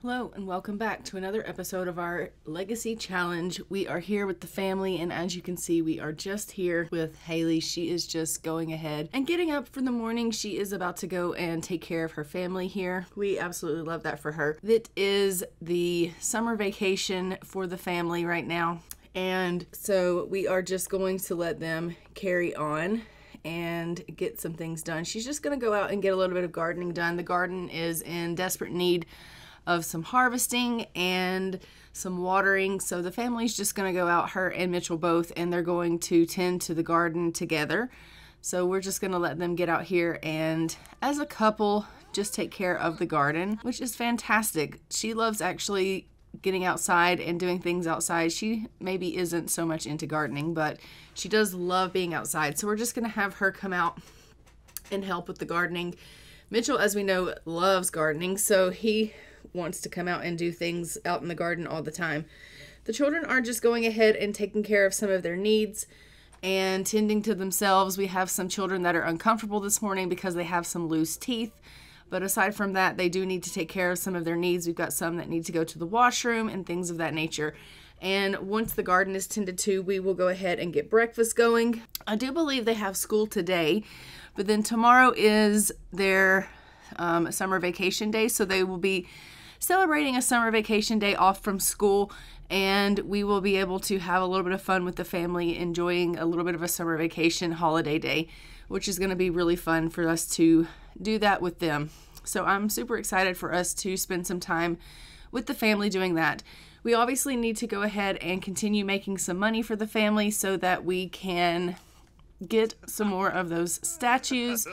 Hello and welcome back to another episode of our Legacy Challenge. We are here with the family, and as you can see, we are just here with Haleigh. She is just going ahead and getting up for the morning. She is about to go and take care of her family here. We absolutely love that for her. It is the summer vacation for the family right now, and so we are just going to let them carry on and get some things done. She's just going to go out and get a little bit of gardening done. The garden is in desperate need of some harvesting and some watering, so the family's just going to go out, her and Mitchell both, and they're going to tend to the garden together. So we're just going to let them get out here and as a couple just take care of the garden, which is fantastic. She loves actually getting outside and doing things outside. She maybe isn't so much into gardening, but she does love being outside, so we're just going to have her come out and help with the gardening. Mitchell, as we know, loves gardening, so he wants to come out and do things out in the garden all the time. The children are just going ahead and taking care of some of their needs and tending to themselves. We have some children that are uncomfortable this morning because they have some loose teeth, but aside from that, they do need to take care of some of their needs. We've got some that need to go to the washroom and things of that nature. And once the garden is tended to, we will go ahead and get breakfast going. I do believe they have school today, but then tomorrow is their summer vacation day, so they will be celebrating a summer vacation day off from school, and we will be able to have a little bit of fun with the family, enjoying a little bit of a summer vacation holiday day, which is going to be really fun for us to do that with them. So I'm super excited for us to spend some time with the family doing that. We obviously need to go ahead and continue making some money for the family so that we can get some more of those statues.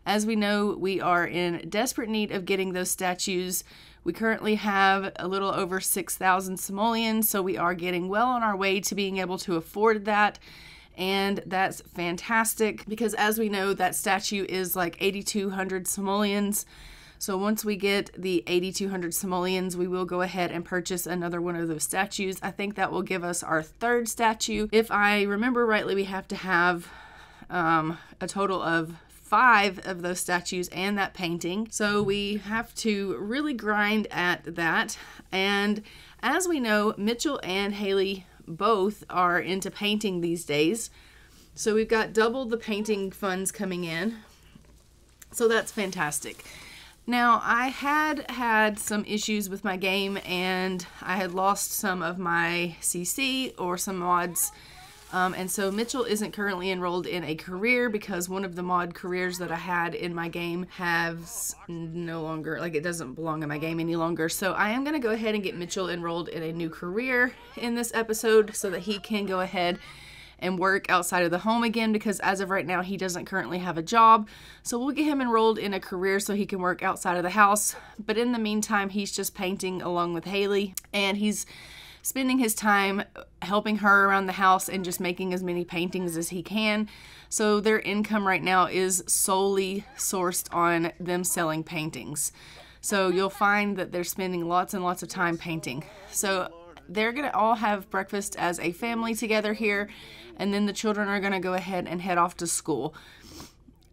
As we know, we are in desperate need of getting those statues. We currently have a little over 6,000 simoleons, so we are getting well on our way to being able to afford that, and that's fantastic because as we know, that statue is like 8,200 simoleons. So once we get the 8,200 simoleons, we will go ahead and purchase another one of those statues. I think that will give us our third statue. If I remember rightly, we have to have a total of 5 of those statues and that painting. So we have to really grind at that. And as we know, Mitchell and Haleigh both are into painting these days. So we've got double the painting funds coming in. So that's fantastic. Now, I had some issues with my game, and I had lost some of my CC or some mods. And so Mitchell isn't currently enrolled in a career because one of the mod careers that I had in my game has no longer, like it doesn't belong in my game any longer. So I am going to go ahead and get Mitchell enrolled in a new career in this episode so that he can go ahead and work outside of the home again, because as of right now, he doesn't currently have a job. So we'll get him enrolled in a career so he can work outside of the house. But in the meantime, he's just painting along with Haleigh, and he's spending his time helping her around the house and just making as many paintings as he can. So their income right now is solely sourced on them selling paintings. So you'll find that they're spending lots and lots of time painting. So they're going to all have breakfast as a family together here, and then the children are going to go ahead and head off to school.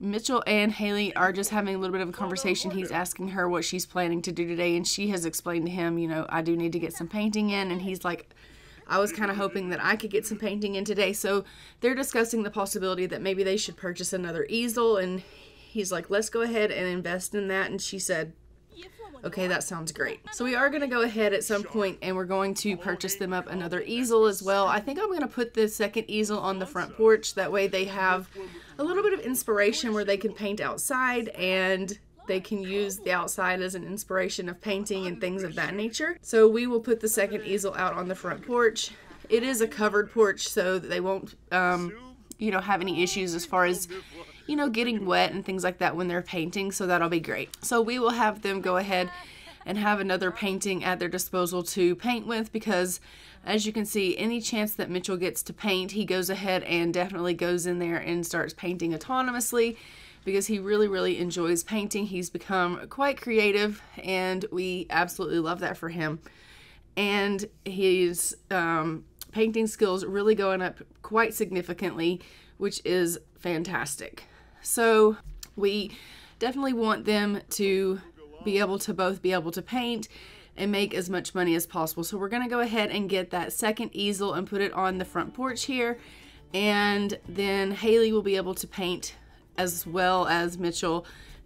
Mitchell and Haleigh are just having a little bit of a conversation. He's asking her what she's planning to do today, and she has explained to him, you know, I do need to get some painting in, and he's like, I was kind of hoping that I could get some painting in today. So they're discussing the possibility that maybe they should purchase another easel, and he's like, let's go ahead and invest in that, and she said, okay, that sounds great. So we are going to go ahead at some point and we're going to purchase them up another easel as well. I think I'm going to put the second easel on the front porch. That way they have a little bit of inspiration where they can paint outside and they can use the outside as an inspiration of painting and things of that nature. So we will put the second easel out on the front porch. It is a covered porch, so that they won't, you know, have any issues as far as, you know, getting wet and things like that when they're painting, so that'll be great. So we will have them go ahead and have another painting at their disposal to paint with, because as you can see, any chance that Mitchell gets to paint, he goes ahead and definitely goes in there and starts painting autonomously, because he really enjoys painting. He's become quite creative, and we absolutely love that for him. And his painting skills really going up quite significantly, which is fantastic. So we definitely want them to be able to both be able to paint and make as much money as possible. So we're going to go ahead and get that second easel and put it on the front porch here. And then Haleigh will be able to paint as well as Mitchell,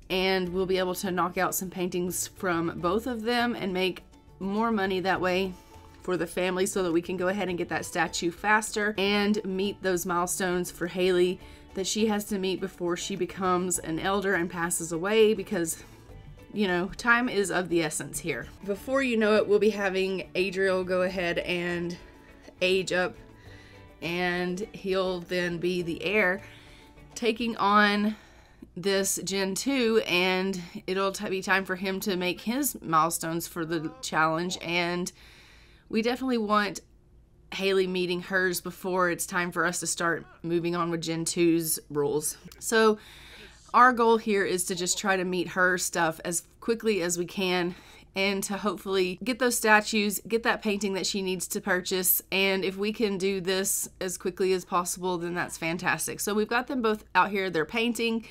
and we'll be able to knock out some paintings from both of them and make more money that way for the family, so that we can go ahead and get that statue faster and meet those milestones for Haleigh that she has to meet before she becomes an elder and passes away, because, you know, time is of the essence here. Before you know it, we'll be having Adriel go ahead and age up, and he'll then be the heir, taking on this Gen 2, and it'll be time for him to make his milestones for the challenge. And we definitely want Haleigh meeting hers before it's time for us to start moving on with Gen 2's rules. So our goal here is to just try to meet her stuff as quickly as we can, and to hopefully get those statues, get that painting that she needs to purchase. And if we can do this as quickly as possible, then that's fantastic. So we've got them both out here, they're painting,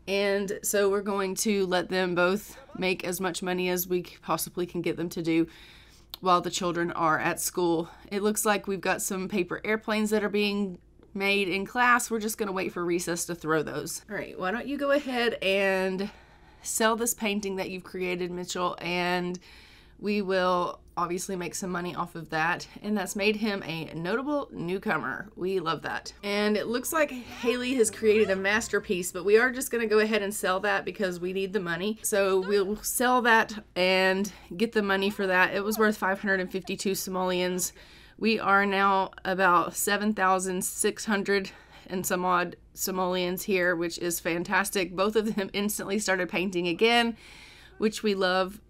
and so we're going to let them both make as much money as we possibly can get them to do while the children are at school. It looks like we've got some paper airplanes that are being made in class. We're just going to wait for recess to throw those. All right, why don't you go ahead and sell this painting that you've created, Mitchell, and we will obviously make some money off of that. And that's made him a notable newcomer. We love that. And it looks like Haleigh has created a masterpiece, but we are just going to go ahead and sell that because we need the money. So we'll sell that and get the money for that. It was worth 552 simoleons. We are now about 7,600 and some odd simoleons here, which is fantastic. Both of them instantly started painting again, which we love.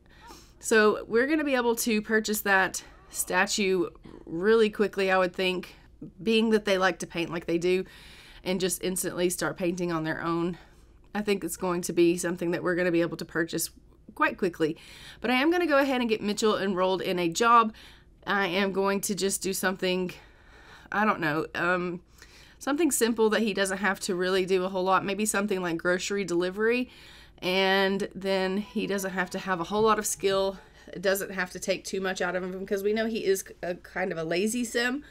So we're going to be able to purchase that statue really quickly, I would think, being that they like to paint like they do and just instantly start painting on their own. I think it's going to be something that we're going to be able to purchase quite quickly. But I am going to go ahead and get Mitchell enrolled in a job. I am going to just do something, I don't know, something simple that he doesn't have to really do a whole lot. Maybe something like grocery delivery. And then he doesn't have to have a whole lot of skill. It doesn't have to take too much out of him because we know he is a kind of a lazy sim.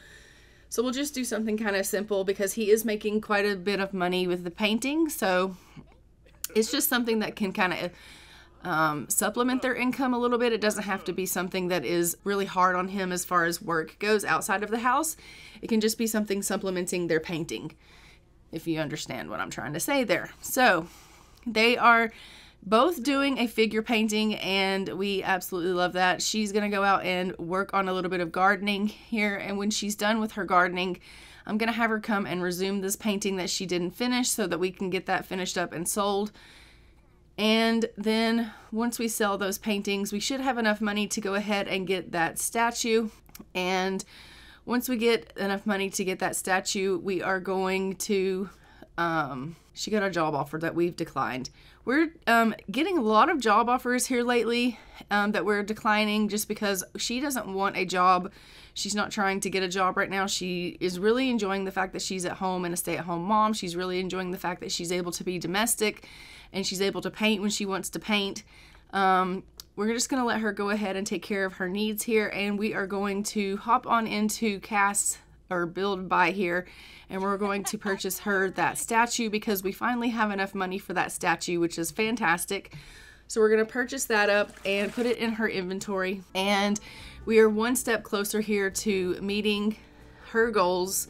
So we'll just do something kind of simple because he is making quite a bit of money with the painting. So it's just something that can kind of supplement their income a little bit. It doesn't have to be something that is really hard on him as far as work goes outside of the house. It can just be something supplementing their painting, if you understand what I'm trying to say there. So they are both doing a figure painting, and we absolutely love that. She's going to go out and work on a little bit of gardening here, and when she's done with her gardening, I'm going to have her come and resume this painting that she didn't finish so that we can get that finished up and sold. And then once we sell those paintings, we should have enough money to go ahead and get that statue. And once we get enough money to get that statue, we are going to... she got a job offer that we've declined. We're getting a lot of job offers here lately that we're declining just because she doesn't want a job. She's not trying to get a job right now. She is really enjoying the fact that she's at home and a stay-at-home mom. She's really enjoying the fact that she's able to be domestic and she's able to paint when she wants to paint. We're just going to let her go ahead and take care of her needs here, and we are going to hop on into Cast or Build Buy here, and we're going to purchase her that statue because we finally have enough money for that statue, which is fantastic. So we're going to purchase that up and put it in her inventory, and we are one step closer here to meeting her goals,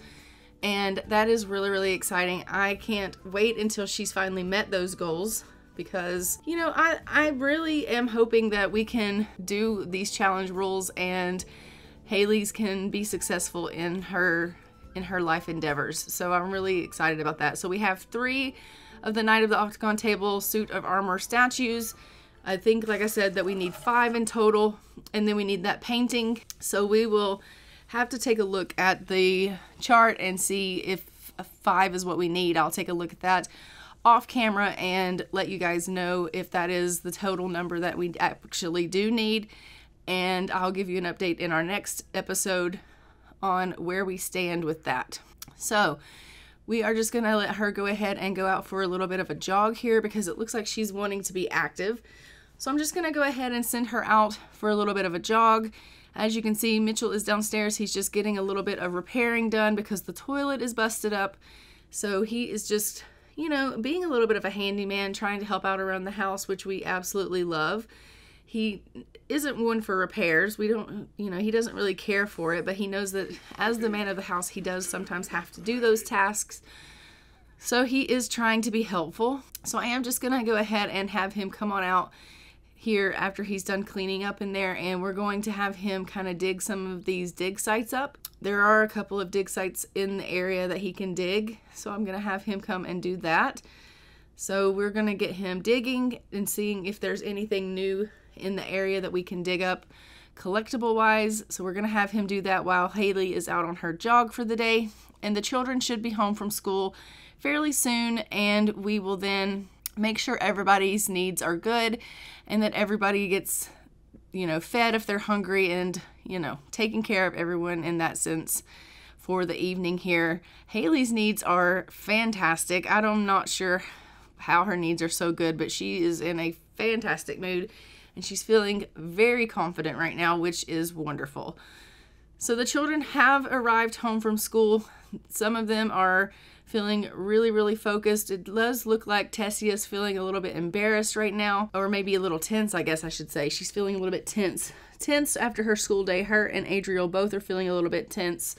and that is really, really exciting. I can't wait until she's finally met those goals because, you know, I really am hoping that we can do these challenge rules and Haleigh's can be successful in her life endeavors. So I'm really excited about that. So we have 3 of the Knight of the Octagon Table suit of armor statues. I think, like I said, that we need 5 in total, and then we need that painting. So we will have to take a look at the chart and see if 5 is what we need. I'll take a look at that off camera and let you guys know if that is the total number that we actually do need. And I'll give you an update in our next episode on where we stand with that. So we are just gonna let her go ahead and go out for a little bit of a jog here because it looks like she's wanting to be active. So I'm just going to go ahead and send her out for a little bit of a jog. As you can see, Mitchell is downstairs. He's just getting a little bit of repairing done because the toilet is busted up. So he is just, you know, being a little bit of a handyman, trying to help out around the house, which we absolutely love. He isn't one for repairs. We don't, you know, he doesn't really care for it, but he knows that as the man of the house, he does sometimes have to do those tasks. So he is trying to be helpful. So I am just going to go ahead and have him come on out here after he's done cleaning up in there, and we're going to have him kind of dig some of these dig sites up. There are a couple of dig sites in the area that he can dig, so I'm going to have him come and do that. So we're going to get him digging and seeing if there's anything new in the area that we can dig up collectible wise. So we're going to have him do that while Haleigh is out on her jog for the day, and the children should be home from school fairly soon, and we will then make sure everybody's needs are good and that everybody gets, you know, fed if they're hungry, and, you know, taking care of everyone in that sense for the evening here. Haleigh's needs are fantastic. I'm not sure how her needs are so good, but she is in a fantastic mood and she's feeling very confident right now, which is wonderful. So the children have arrived home from school. Some of them are feeling really, really focused. It does look like Tessia is feeling a little bit embarrassed right now, or maybe a little tense, I guess I should say. She's feeling a little bit tense after her school day. Her and Adriel both are feeling a little bit tense.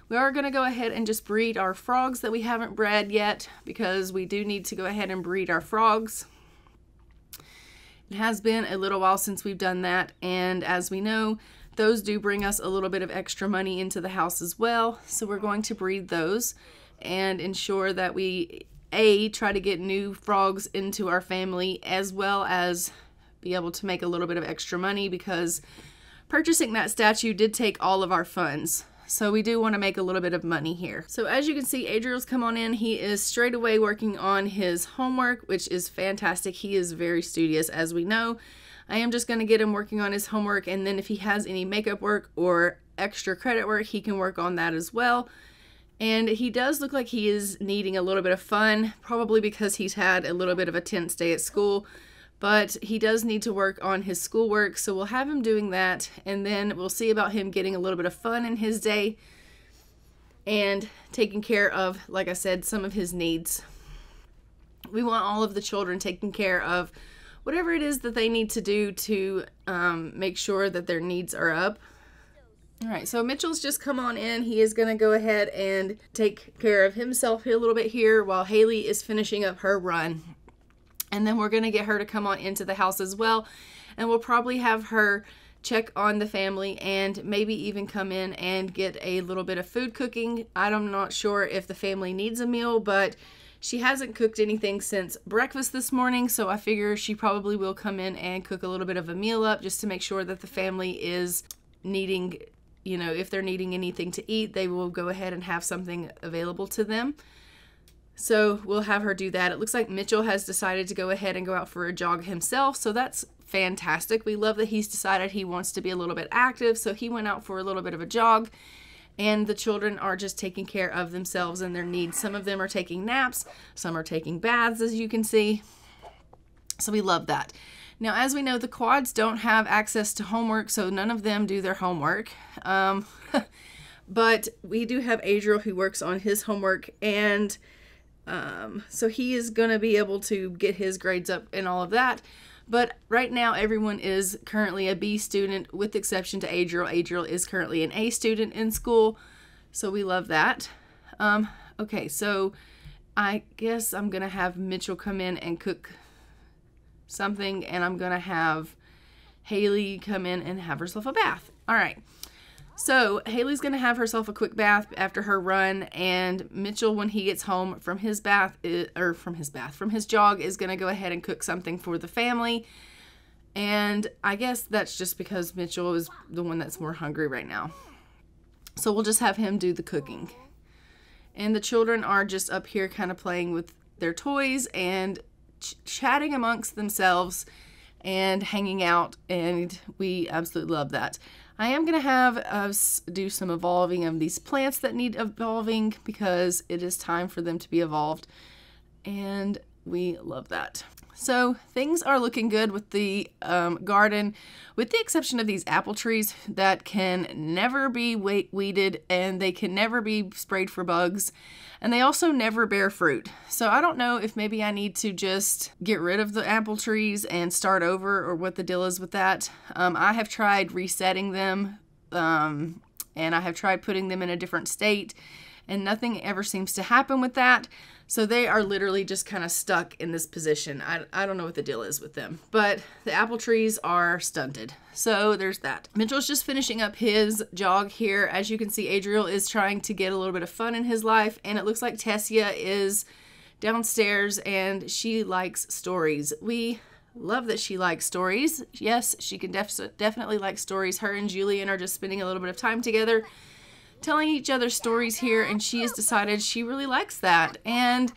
We are going to go ahead and just breed our frogs that we haven't bred yet, because we do need to go ahead and breed our frogs. It has been a little while since we've done that, and as we know, those do bring us a little bit of extra money into the house as well. So we're going to breed those and ensure that we try to get new frogs into our family, as well as be able to make a little bit of extra money, because purchasing that statue did take all of our funds. So we do want to make a little bit of money here. So as you can see, Adriel's come on in. He is straight away working on his homework, which is fantastic. He is very studious, as we know. I am just going to get him working on his homework, and then if he has any makeup work or extra credit work, he can work on that as well. And he does look like he is needing a little bit of fun, probably because he's had a little bit of a tense day at school, but he does need to work on his schoolwork, so we'll have him doing that, and then we'll see about him getting a little bit of fun in his day and taking care of, like I said, some of his needs. We want all of the children taking care of whatever it is that they need to do to make sure that their needs are up. All right, so Mitchell's just come on in. He is going to go ahead and take care of himself a little bit here while Haleigh is finishing up her run. And then we're going to get her to come on into the house as well. And we'll probably have her check on the family and maybe even come in and get a little bit of food cooking. I'm not sure if the family needs a meal, but she hasn't cooked anything since breakfast this morning, so I figure she probably will come in and cook a little bit of a meal up just to make sure that the family is needing, you know, if they're needing anything to eat, they will go ahead and have something available to them. So we'll have her do that. It looks like Mitchell has decided to go ahead and go out for a jog himself, so that's fantastic. We love that he's decided he wants to be a little bit active, so he went out for a little bit of a jog, and the children are just taking care of themselves and their needs. Some of them are taking naps, some are taking baths, as you can see, so we love that. Now, as we know, the quads don't have access to homework, so none of them do their homework. But we do have Adriel who works on his homework, and so he is going to be able to get his grades up and all of that. But right now, everyone is currently a B student, with the exception to Adriel. Adriel is currently an A student in school, so we love that. Okay, so I guess I'm going to have Mitchell come in and cook something, and I'm going to have Haleigh come in and have herself a bath. All right. So Haleigh's going to have herself a quick bath after her run, and Mitchell, when he gets home from his bath, from his jog, is going to go ahead and cook something for the family. And I guess that's just because Mitchell is the one that's more hungry right now. So we'll just have him do the cooking. And the children are just up here kind of playing with their toys and chatting amongst themselves and hanging out, and we absolutely love that. I am going to have us do some evolving of these plants that need evolving, because it is time for them to be evolved. And we love that. So things are looking good with the garden, with the exception of these apple trees that can never be weeded, and they can never be sprayed for bugs, and they also never bear fruit. So I don't know if maybe I need to just get rid of the apple trees and start over, or what the deal is with that. I have tried resetting them, and I have tried putting them in a different state, and nothing ever seems to happen with that. So they are literally just kind of stuck in this position. I don't know what the deal is with them, but the apple trees are stunted. So there's that. Mitchell's just finishing up his jog here. As you can see, Adriel is trying to get a little bit of fun in his life, and it looks like Tessia is downstairs and she likes stories. We love that she likes stories. Yes, she can definitely like stories. Her and Julian are just spending a little bit of time together, telling each other stories here, and she has decided she really likes that. And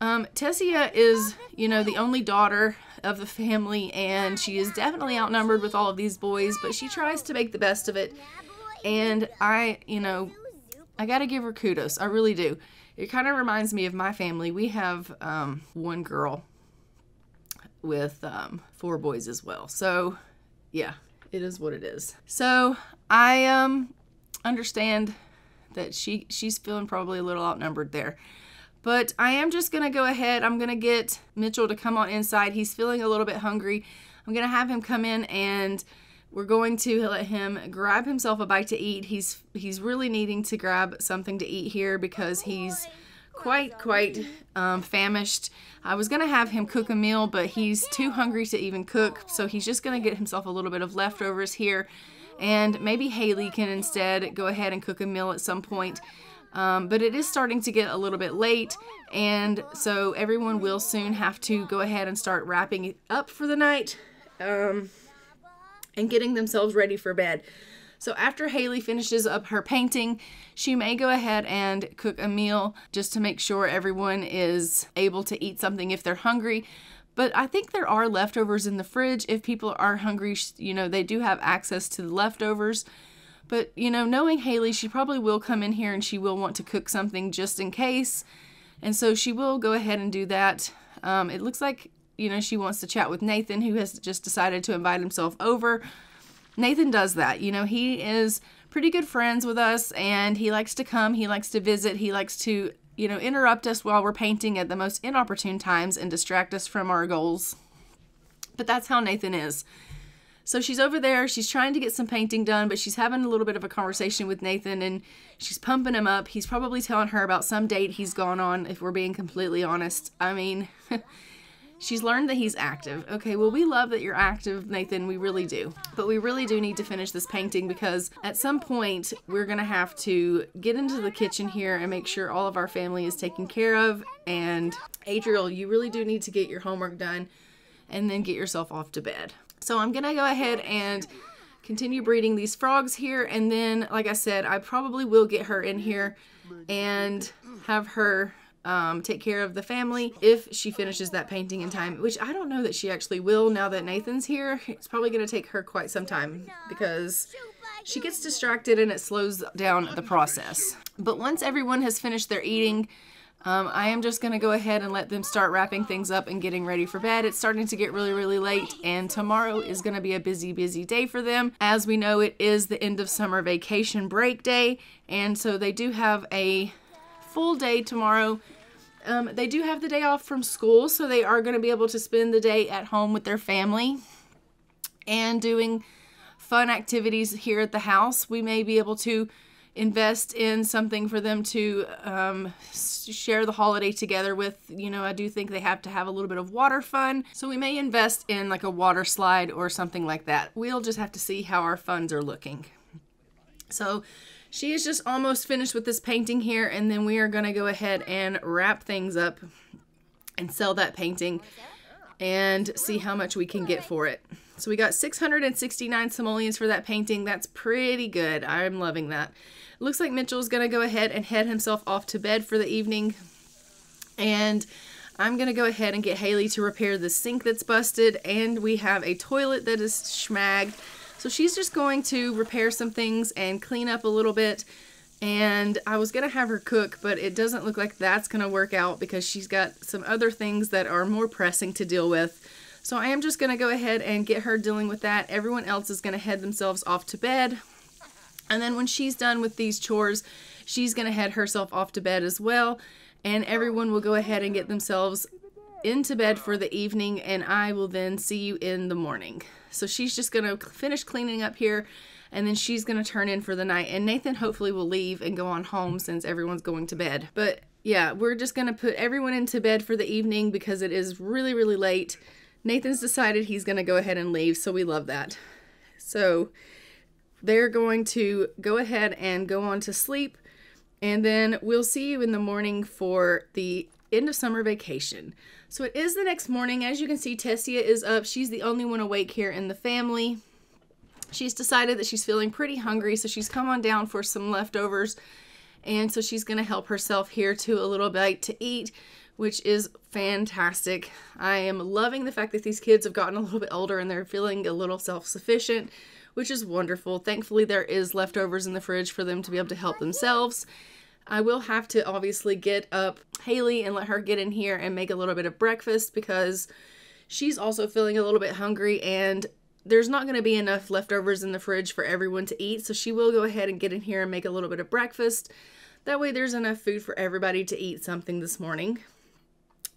Tessia is, you know, the only daughter of the family, and she is definitely outnumbered with all of these boys, but she tries to make the best of it. And I gotta give her kudos. I really do. It kind of reminds me of my family. We have one girl with 4 boys as well. So yeah, it is what it is. So I understand that she's feeling probably a little outnumbered there, but I am just gonna go ahead. I'm gonna get Mitchell to come on inside. He's feeling a little bit hungry. I'm gonna have him come in, and we're going to let him grab himself a bite to eat. He's really needing to grab something to eat here because he's quite famished. I was gonna have him cook a meal, but he's too hungry to even cook, so he's just gonna get himself a little bit of leftovers here. And maybe Haleigh can instead go ahead and cook a meal at some point. But it is starting to get a little bit late, and so everyone will soon have to go ahead and start wrapping it up for the night, and getting themselves ready for bed. So after Haleigh finishes up her painting, she may go ahead and cook a meal just to make sure everyone is able to eat something if they're hungry. But I think there are leftovers in the fridge. If people are hungry, you know, they do have access to the leftovers. But, you know, knowing Haleigh, she probably will come in here and she will want to cook something just in case. And so she will go ahead and do that. It looks like, you know, she wants to chat with Nathan, who has just decided to invite himself over. Nathan does that. You know, he is pretty good friends with us, and he likes to come. He likes to visit. He likes to, you know, interrupt us while we're painting at the most inopportune times and distract us from our goals. But that's how Nathan is. So she's over there, she's trying to get some painting done, but she's having a little bit of a conversation with Nathan, and she's pumping him up. He's probably telling her about some date he's gone on, if we're being completely honest. I mean, she's learned that he's active. Okay, well, we love that you're active, Nathan. We really do. But we really do need to finish this painting, because at some point we're going to have to get into the kitchen here and make sure all of our family is taken care of. And Adriel, you really do need to get your homework done and then get yourself off to bed. So I'm going to go ahead and continue breeding these frogs here. And then, like I said, I probably will get her in here and have her take care of the family if she finishes that painting in time, which I don't know that she actually will now that Nathan's here. It's probably going to take her quite some time because she gets distracted and it slows down the process. But once everyone has finished their eating, I am just going to go ahead and let them start wrapping things up and getting ready for bed. It's starting to get really, really late, and tomorrow is going to be a busy, busy day for them. As we know, it is the end of summer vacation break day, and so they do have a full day tomorrow. They do have the day off from school, so they are going to be able to spend the day at home with their family and doing fun activities here at the house. We may be able to invest in something for them to share the holiday together with. You know, I do think they have to have a little bit of water fun, so we may invest in like a water slide or something like that. We'll just have to see how our funds are looking. So she is just almost finished with this painting here, and then we are going to go ahead and wrap things up and sell that painting and see how much we can get for it. So we got 669 simoleons for that painting. That's pretty good. I'm loving that. It looks like Mitchell's going to go ahead and head himself off to bed for the evening. And I'm going to go ahead and get Haleigh to repair the sink that's busted. And we have a toilet that is schmagged. So she's just going to repair some things and clean up a little bit And I was going to have her cook, but it doesn't look like that's going to work out because she's got some other things that are more pressing to deal with. So I am just going to go ahead and get her dealing with that. Everyone else is going to head themselves off to bed. And then when she's done with these chores, she's going to head herself off to bed as well. And everyone will go ahead and get themselves into bed for the evening, and I will then see you in the morning. So she's just going to finish cleaning up here, and then she's going to turn in for the night. And Nathan hopefully will leave and go on home since everyone's going to bed. But yeah, we're just going to put everyone into bed for the evening because it is really, really late. Nathan's decided he's going to go ahead and leave, so we love that. So they're going to go ahead and go on to sleep, and then we'll see you in the morning for the end of summer vacation. So it is the next morning. As you can see, Tessia is up. She's the only one awake here in the family. She's decided that she's feeling pretty hungry, so she's come on down for some leftovers, and so she's going to help herself here to a little bite to eat, which is fantastic. I am loving the fact that these kids have gotten a little bit older and they're feeling a little self-sufficient, which is wonderful. Thankfully, there is leftovers in the fridge for them to be able to help themselves. I will have to obviously get up Haleigh and let her get in here and make a little bit of breakfast because she's also feeling a little bit hungry, and there's not going to be enough leftovers in the fridge for everyone to eat. So she will go ahead and get in here and make a little bit of breakfast. That way there's enough food for everybody to eat something this morning.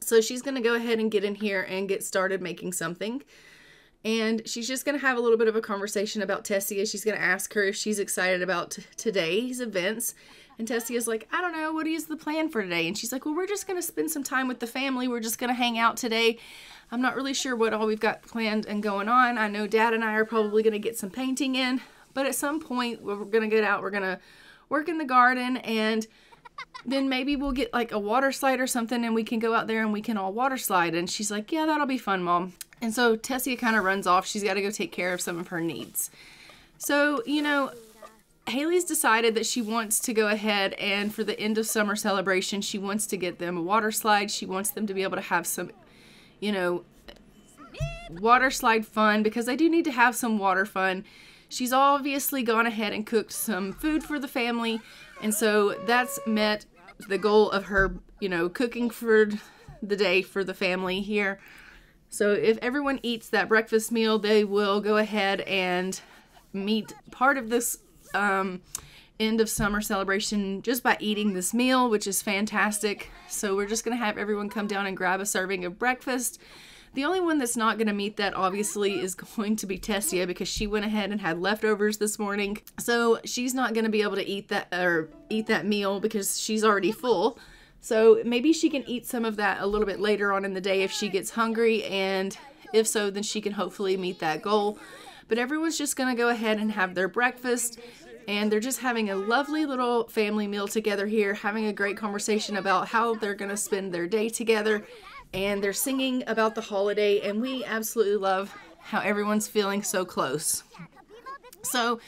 So she's going to go ahead and get in here and get started making something. And she's just going to have a little bit of a conversation about Tessia. She's going to ask her if she's excited about today's events. And Tessia's like, I don't know, what is the plan for today? And she's like, well, we're just going to spend some time with the family. We're just going to hang out today. I'm not really sure what all we've got planned and going on. I know Dad and I are probably going to get some painting in. But at some point, we're going to get out. We're going to work in the garden, and then maybe we'll get like a water slide or something, and we can go out there and we can all water slide. And she's like, yeah, that'll be fun, Mom. And so Tessia kind of runs off. She's got to go take care of some of her needs. So, you know, Haleigh's decided that she wants to go ahead and for the end of summer celebration, she wants to get them a water slide. She wants them to be able to have some, you know, water slide fun, because they do need to have some water fun. She's obviously gone ahead and cooked some food for the family, and so that's met the goal of her, you know, cooking for the day for the family here. So if everyone eats that breakfast meal, they will go ahead and meet part of this end of summer celebration just by eating this meal, which is fantastic. So we're just going to have everyone come down and grab a serving of breakfast. The only one that's not going to meet that, obviously, is going to be Tessia, because she went ahead and had leftovers this morning. So she's not going to be able to eat that meal because she's already full. So maybe she can eat some of that a little bit later on in the day if she gets hungry, and if so, then she can hopefully meet that goal. But everyone's just going to go ahead and have their breakfast, and they're just having a lovely little family meal together here, having a great conversation about how they're going to spend their day together, and they're singing about the holiday, and we absolutely love how everyone's feeling so close. So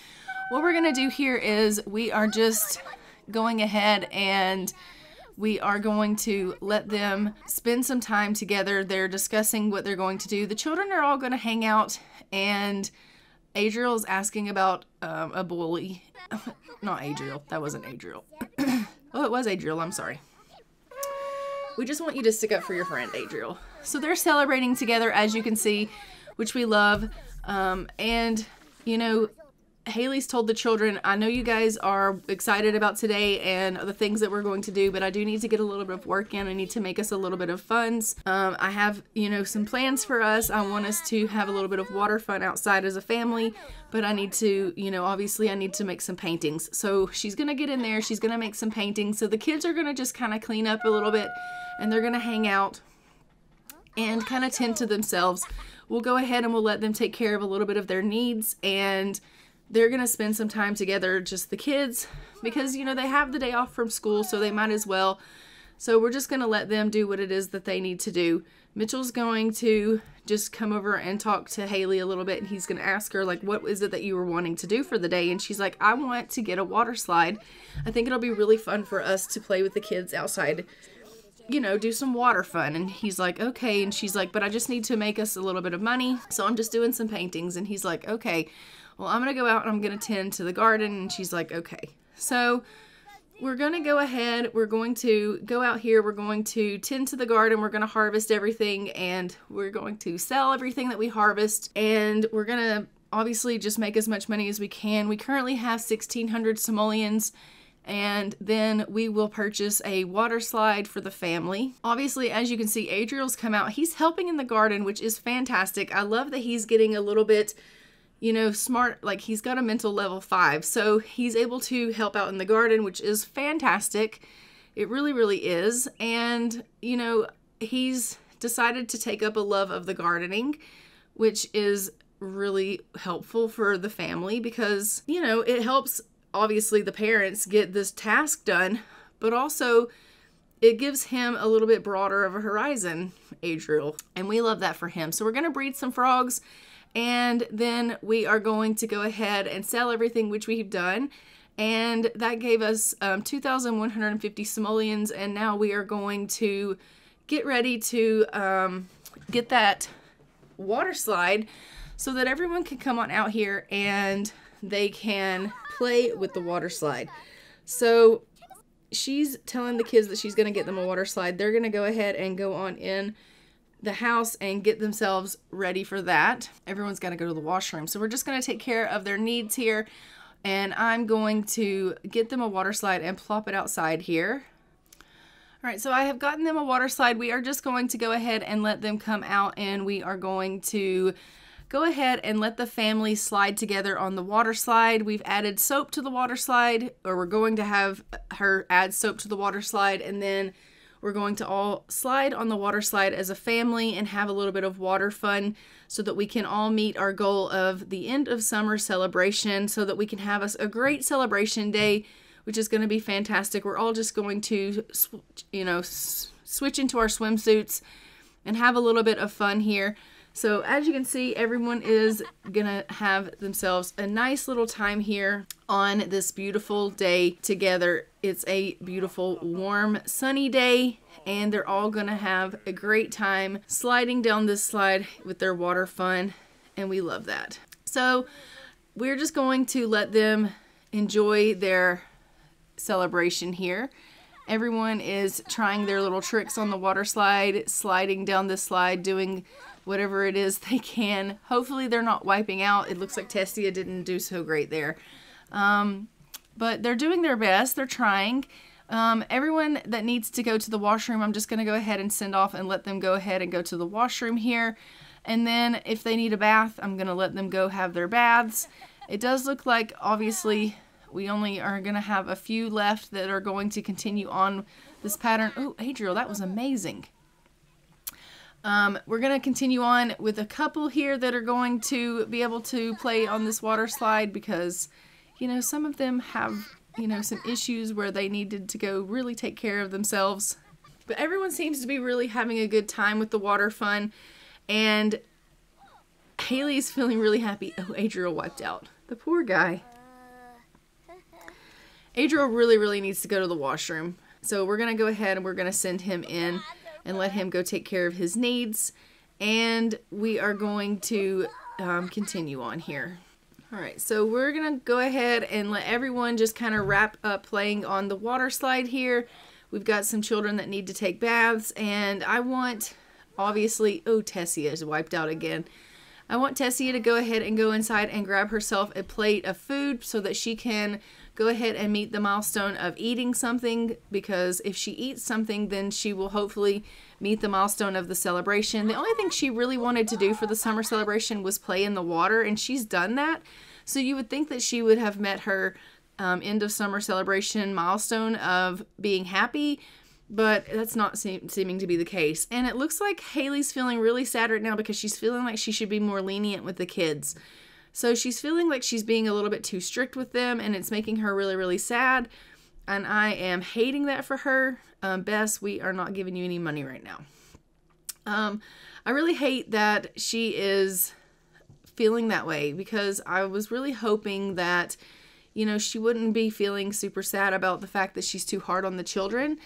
what we're going to do here is we are just going ahead and we are going to let them spend some time together. They're discussing what they're going to do. The children are all going to hang out, and Adriel is asking about a bully. Not Adriel. That wasn't Adriel. Oh, it was Adriel. I'm sorry. We just want you to stick up for your friend, Adriel. So they're celebrating together, as you can see, which we love. And, you know, Haleigh's told the children, I know you guys are excited about today and the things that we're going to do, but I do need to get a little bit of work in. I need to make us a little bit of funds. I have, you know, some plans for us. I want us to have a little bit of water fun outside as a family, but I need to, you know, obviously I need to make some paintings. So she's going to get in there. She's going to make some paintings. So the kids are going to just kind of clean up a little bit, and they're going to hang out and kind of tend to themselves. We'll go ahead and we'll let them take care of a little bit of their needs, and they're going to spend some time together, just the kids, because, you know, they have the day off from school, so they might as well. So we're just going to let them do what it is that they need to do. Mitchell's going to just come over and talk to Haleigh a little bit, and he's going to ask her, like, what is it that you were wanting to do for the day? And she's like, I want to get a water slide. I think it'll be really fun for us to play with the kids outside, you know, do some water fun. And he's like, okay. And she's like, but I just need to make us a little bit of money, so I'm just doing some paintings. And he's like, okay, well, I'm going to go out and I'm going to tend to the garden. And she's like, okay. So we're going to go ahead, we're going to go out here, we're going to tend to the garden, we're going to harvest everything, and we're going to sell everything that we harvest, and we're going to obviously just make as much money as we can. We currently have 1,600 simoleons, and then we will purchase a water slide for the family. Obviously, as you can see, Adriel's come out. He's helping in the garden, which is fantastic. I love that he's getting a little bit, you know, smart, like he's got a mental level 5. So he's able to help out in the garden, which is fantastic. It really, really is. And, you know, he's decided to take up a love of the gardening, which is really helpful for the family because, you know, it helps obviously the parents get this task done, but also it gives him a little bit broader of a horizon, Adriel, and we love that for him. So we're going to breed some frogs, and then we are going to go ahead and sell everything, which we've done, and that gave us 2,150 simoleons, and now we are going to get ready to get that water slide so that everyone can come on out here and they can play with the water slide. So she's telling the kids that she's going to get them a water slide. They're going to go ahead and go on in the house and get themselves ready for that. Everyone's got to go to the washroom. So we're just going to take care of their needs here. And I'm going to get them a water slide and plop it outside here. All right, so I have gotten them a water slide. We are just going to go ahead and let them come out, and we are going to go ahead and let the family slide together on the water slide. We've added soap to the water slide, or we're going to have her add soap to the water slide, and then we're going to all slide on the water slide as a family and have a little bit of water fun so that we can all meet our goal of the end of summer celebration, so that we can have us a great celebration day, which is going to be fantastic. We're all just going to, you know, switch into our swimsuits and have a little bit of fun here. So as you can see, everyone is gonna have themselves a nice little time here on this beautiful day together. It's a beautiful, warm, sunny day, and they're all gonna have a great time sliding down this slide with their water fun, and we love that. So we're just going to let them enjoy their celebration here. Everyone is trying their little tricks on the water slide, sliding down this slide, doing whatever it is they can. Hopefully they're not wiping out. It looks like Tessia didn't do so great there. But they're doing their best. They're trying. Everyone that needs to go to the washroom, I'm just going to go ahead and send off and let them go ahead and go to the washroom here. And then if they need a bath, I'm going to let them go have their baths. It does look like, obviously, we only are going to have a few left that are going to continue on this pattern. Oh, Adriel, that was amazing. We're going to continue on with a couple here that are going to be able to play on this water slide because, you know, some of them have, you know, some issues where they needed to go really take care of themselves. But everyone seems to be really having a good time with the water fun, and Haley's feeling really happy. Oh, Adriel wiped out. The poor guy. Adriel really, really needs to go to the washroom. So we're going to go ahead and we're going to send him in and let him go take care of his needs. And we are going to continue on here. All right, so we're going to go ahead and let everyone just kind of wrap up playing on the water slide here. We've got some children that need to take baths, and I want, obviously, oh, Tessia is wiped out again. I want Tessia to go ahead and go inside and grab herself a plate of food so that she can go ahead and meet the milestone of eating something, because if she eats something, then she will hopefully meet the milestone of the celebration. The only thing she really wanted to do for the summer celebration was play in the water, and she's done that. So you would think that she would have met her end of summer celebration milestone of being happy, but that's not seeming to be the case. And it looks like Haley's feeling really sad right now because she's feeling like she should be more lenient with the kids. So she's feeling like she's being a little bit too strict with them, and it's making her really, really sad. And I am hating that for her. Bess, we are not giving you any money right now. I really hate that she is feeling that way, because I was really hoping that, you know, she wouldn't be feeling super sad about the fact that she's too hard on the children.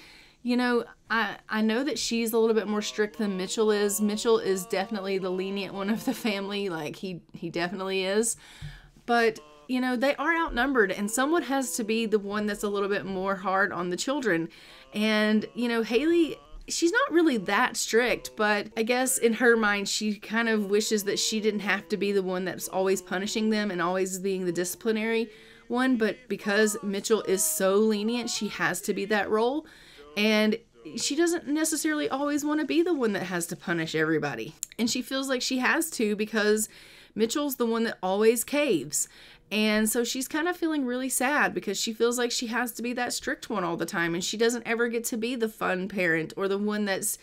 You know, I know that she's a little bit more strict than Mitchell is. Mitchell is definitely the lenient one of the family. Like, he definitely is. But you know, they are outnumbered, and someone has to be the one that's a little bit more hard on the children. And, you know, Haleigh, she's not really that strict, but I guess in her mind, she kind of wishes that she didn't have to be the one that's always punishing them and always being the disciplinary one. But because Mitchell is so lenient, she has to be that role. And she doesn't necessarily always want to be the one that has to punish everybody. And she feels like she has to because Mitchell's the one that always caves. And so she's kind of feeling really sad because she feels like she has to be that strict one all the time. And she doesn't ever get to be the fun parent or the one that's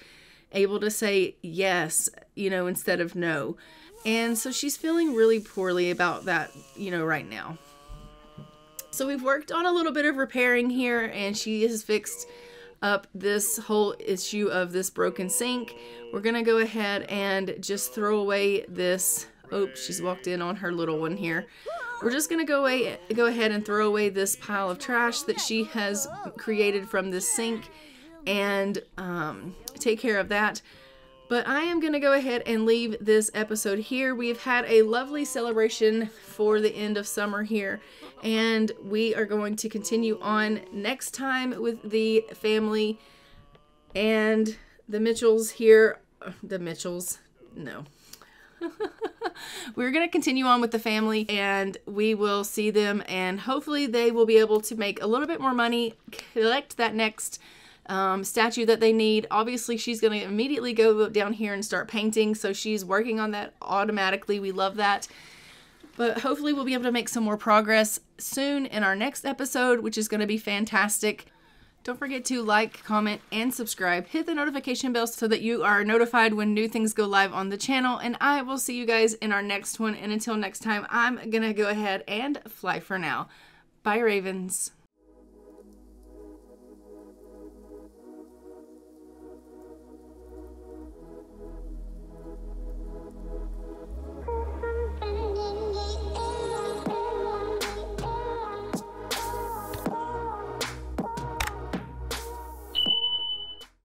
able to say yes, you know, instead of no. And so she's feeling really poorly about that, you know, right now. So we've worked on a little bit of repairing here, and she has fixed up this whole issue of this broken sink. We're gonna go ahead and just throw away this. Oh, she's walked in on her little one here. We're just gonna go ahead and throw away this pile of trash that she has created from this sink and take care of that. But I am going to go ahead and leave this episode here. We've had a lovely celebration for the end of summer here, and we are going to continue on next time with the family and the Mitchells here. The Mitchells, no. We're going to continue on with the family, and we will see them, and hopefully they will be able to make a little bit more money, collect that next statue that they need. Obviously, she's going to immediately go down here and start painting, so she's working on that automatically. We love that. But hopefully we'll be able to make some more progress soon in our next episode, which is going to be fantastic. Don't forget to like, comment, and subscribe. Hit the notification bell so that you are notified when new things go live on the channel, and I will see you guys in our next one. And until next time, I'm going to go ahead and fly for now. Bye, Ravens.